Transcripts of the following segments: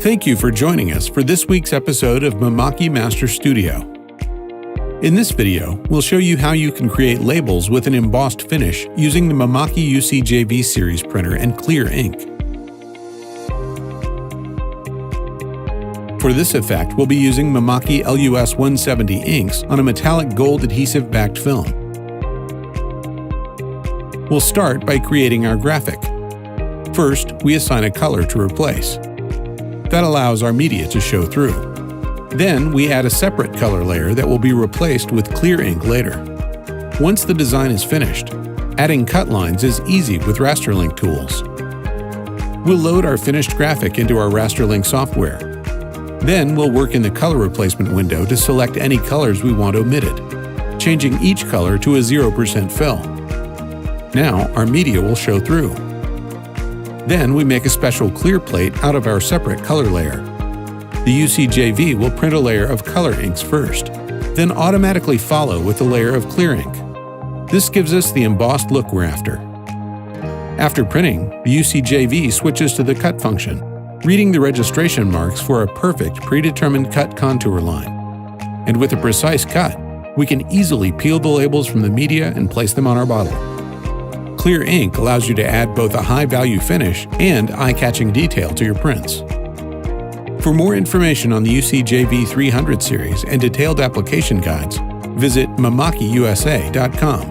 Thank you for joining us for this week's episode of Mimaki Master Studio. In this video, we'll show you how you can create labels with an embossed finish using the Mimaki UCJV series printer and clear ink. For this effect, we'll be using Mimaki LUS 170 inks on a metallic gold adhesive-backed film. We'll start by creating our graphic. First, we assign a color to replace. That allows our media to show through. Then, we add a separate color layer that will be replaced with clear ink later. Once the design is finished, adding cut lines is easy with Rasterlink tools. We'll load our finished graphic into our Rasterlink software. Then, we'll work in the color replacement window to select any colors we want omitted, changing each color to a 0% fill. Now, our media will show through. Then we make a special clear plate out of our separate color layer. The UCJV will print a layer of color inks first, then automatically follow with a layer of clear ink. This gives us the embossed look we're after. After printing, the UCJV switches to the cut function, reading the registration marks for a perfect predetermined cut contour line. And with a precise cut, we can easily peel the labels from the media and place them on our bottle. Clear ink allows you to add both a high-value finish and eye-catching detail to your prints. For more information on the UCJV300 series and detailed application guides, visit MimakiUSA.com.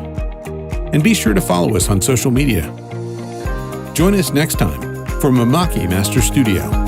And be sure to follow us on social media. Join us next time for Mimaki Master Studio.